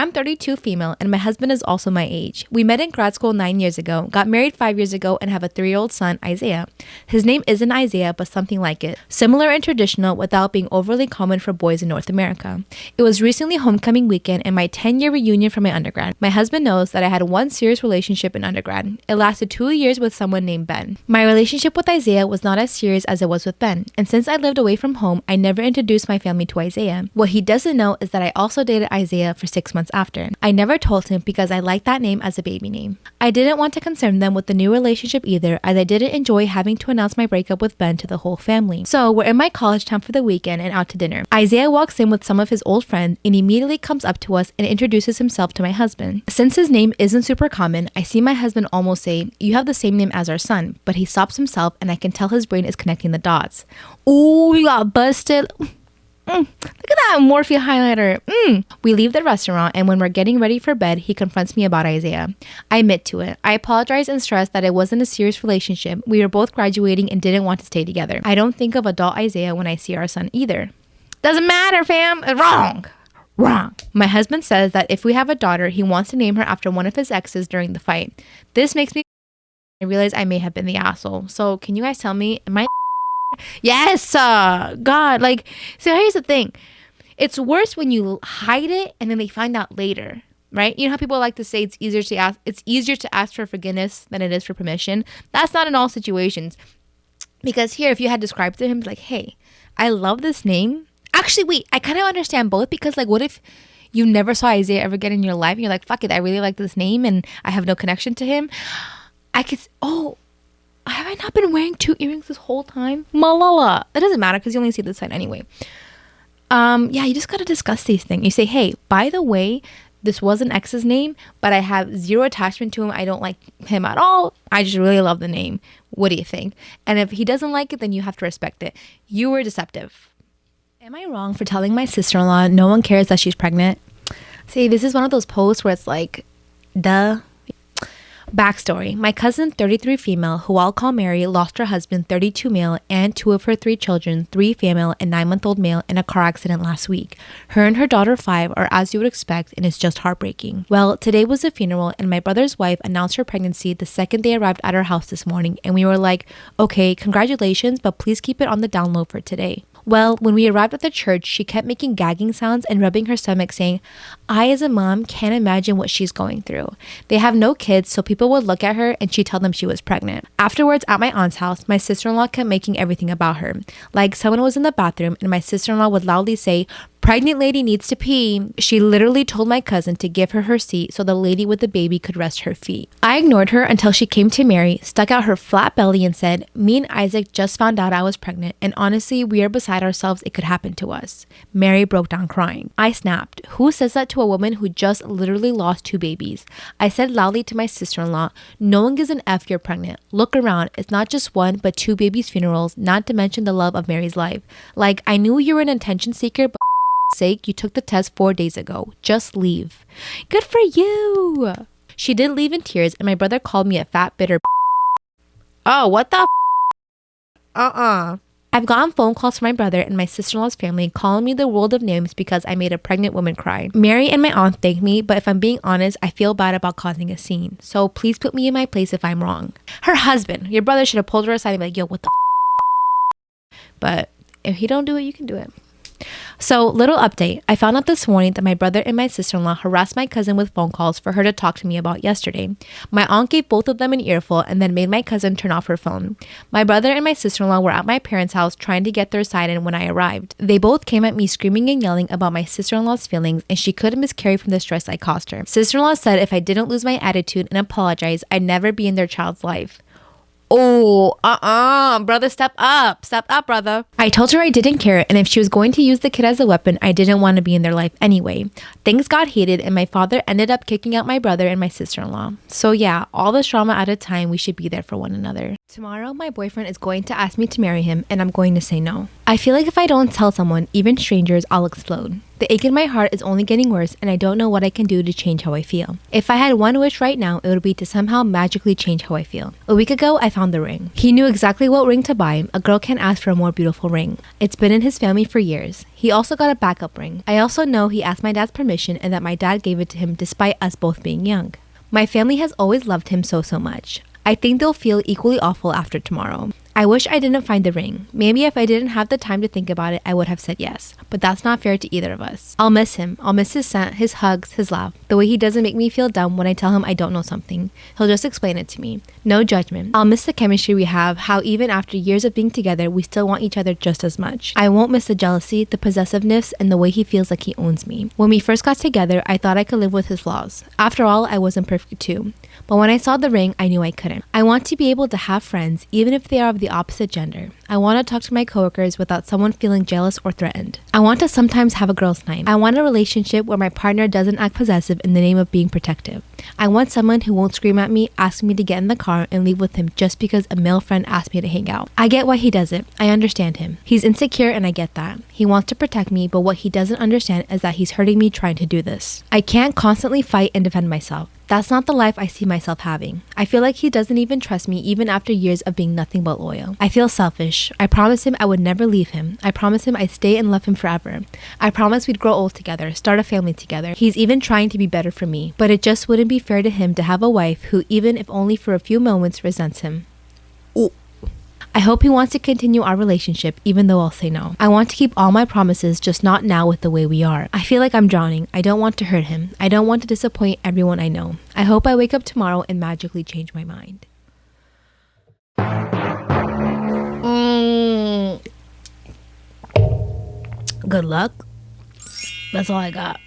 I'm 32 female and my husband is also my age. We met in grad school 9 years ago, got married 5 years ago, and have a 3-year-old son, Isaiah. His name isn't Isaiah, but something like it. Similar and traditional without being overly common for boys in North America. It was recently homecoming weekend and my 10-year reunion from my undergrad. My husband knows that I had one serious relationship in undergrad. It lasted 2 years with someone named Ben. My relationship with Isaiah was not as serious as it was with Ben, and since I lived away from home, I never introduced my family to Isaiah. What he doesn't know is that I also dated Isaiah for 6 months after. I never told him because I liked that name as a baby name. I didn't want to concern them with the new relationship either, as I didn't enjoy having to announce my breakup with Ben to the whole family. So we're in my college town for the weekend and out to dinner. Isaiah walks in with some of his old friends and immediately comes up to us and introduces himself to my husband. Since his name isn't super common, I see my husband almost say, "You have the same name as our son," but he stops himself and I can tell his brain is connecting the dots. Ooh, you got busted. Look at that Morphe highlighter. We leave the restaurant, and when we're getting ready for bed, he confronts me about Isaiah. I admit to it. I apologize and stress that it wasn't a serious relationship. We were both graduating and didn't want to stay together. I don't think of adult Isaiah when I see our son either. Doesn't matter, fam. It's wrong. Wrong. My husband says that if we have a daughter, he wants to name her after one of his exes during the fight. This makes me realize I may have been the asshole. So can you guys tell me, am I? Yes, God, like, so here's the thing. It's worse when you hide it and then they find out later, right? You know how people like to say it's easier to ask for forgiveness than it is for permission. That's not in all situations. Because here, if you had described to him, like, hey, I love this name. Actually, wait, I kind of understand both, because like, what if you never saw Isaiah ever again in your life and you're like, fuck it, I really like this name and I have no connection to him. Have I not been wearing 2 earrings this whole time? Malala. It doesn't matter because you only see this side anyway. Yeah, you just got to discuss these things. You say, hey, by the way, this was an ex's name, but I have zero attachment to him. I don't like him at all. I just really love the name. What do you think? And if he doesn't like it, then you have to respect it. You were deceptive. Am I wrong for telling my sister-in-law no one cares that she's pregnant? See, this is one of those posts where it's like, duh. Backstory. My cousin, 33 female, who I'll call Mary, lost her husband, 32 male, and 2 of her 3 children, 3 female and 9-month-old male, in a car accident last week. Her and her daughter, 5, are as you would expect, and it's just heartbreaking. Well, today was the funeral, and my brother's wife announced her pregnancy the second they arrived at our house this morning, and we were like, okay, congratulations, but please keep it on the down low for today. Well, when we arrived at the church, she kept making gagging sounds and rubbing her stomach, saying, I, as a mom, can't imagine what she's going through. They have no kids, so people would look at her and she'd tell them she was pregnant. Afterwards, at my aunt's house, my sister-in-law kept making everything about her. Like, someone was in the bathroom and my sister-in-law would loudly say, pregnant lady needs to pee. She literally told my cousin to give her her seat so the lady with the baby could rest her feet. I ignored her until she came to Mary, stuck out her flat belly and said, me and Isaac just found out I was pregnant, and honestly, we are beside ourselves. It could happen to us. Mary broke down crying. I snapped. Who says that to a woman who just literally lost 2 babies? I said loudly to my sister-in-law, no one gives an F you're pregnant. Look around. It's not just 1, but 2 babies' funerals, not to mention the love of Mary's life. Like, I knew you were an attention seeker, but sake, you took the test 4 days ago. Just leave. Good for you. She did leave in tears, and my brother called me a fat, bitter. Oh, what the? I've gotten phone calls from my brother and my sister-in-law's family calling me the world of names because I made a pregnant woman cry. Mary and my aunt thank me, but if I'm being honest, I feel bad about causing a scene. So please put me in my place if I'm wrong. Her husband, your brother, should have pulled her aside and be like, yo, what the? But if he don't do it, you can do it. So, little update. I found out this morning that my brother and my sister-in-law harassed my cousin with phone calls for her to talk to me about yesterday. My aunt gave both of them an earful and then made my cousin turn off her phone. My brother and my sister-in-law were at my parents' house trying to get their side in when I arrived. They both came at me screaming and yelling about my sister-in-law's feelings, and she couldn't miscarry from the stress I caused her. Sister-in-law said if I didn't lose my attitude and apologize, I'd never be in their child's life. Oh, brother, step up, brother. I told her I didn't care, and if she was going to use the kid as a weapon, I didn't want to be in their life anyway. Things got heated, and my father ended up kicking out my brother and my sister-in-law. So yeah, all this drama at a time, we should be there for one another. Tomorrow, my boyfriend is going to ask me to marry him, and I'm going to say no. I feel like if I don't tell someone, even strangers, I'll explode. The ache in my heart is only getting worse and I don't know what I can do to change how I feel. If I had one wish right now, it would be to somehow magically change how I feel. A week ago, I found the ring. He knew exactly what ring to buy. A girl can't ask for a more beautiful ring. It's been in his family for years. He also got a backup ring. I also know he asked my dad's permission and that my dad gave it to him despite us both being young. My family has always loved him so much. I think they'll feel equally awful after tomorrow. I wish I didn't find the ring. Maybe if I didn't have the time to think about it, I would have said yes. But that's not fair to either of us. I'll miss him. I'll miss his scent, his hugs, his laugh. The way he doesn't make me feel dumb when I tell him I don't know something. He'll just explain it to me. No judgment. I'll miss the chemistry we have, how even after years of being together, we still want each other just as much. I won't miss the jealousy, the possessiveness, and the way he feels like he owns me. When we first got together, I thought I could live with his flaws. After all, I wasn't perfect too. But when I saw the ring, I knew I couldn't. I want to be able to have friends, even if they are of the opposite gender. I want to talk to my coworkers without someone feeling jealous or threatened. I want to sometimes have a girl's night. I want a relationship where my partner doesn't act possessive in the name of being protective. I want someone who won't scream at me, ask me to get in the car, and leave with him just because a male friend asked me to hang out. I get why he does it. I understand him. He's insecure and I get that. He wants to protect me, but what he doesn't understand is that he's hurting me trying to do this. I can't constantly fight and defend myself. That's not the life I see myself having. I feel like he doesn't even trust me even after years of being nothing but loyal. I feel selfish. I promised him I would never leave him. I promised him I'd stay and love him forever. I promised we'd grow old together, start a family together. He's even trying to be better for me. But it just wouldn't be fair to him to have a wife who, even if only for a few moments, resents him. Ooh. I hope he wants to continue our relationship even though I'll say no. I want to keep all my promises, just not now with the way we are. I feel like I'm drowning. I don't want to hurt him. I don't want to disappoint everyone I know. I hope I wake up tomorrow and magically change my mind. Good luck. That's all I got.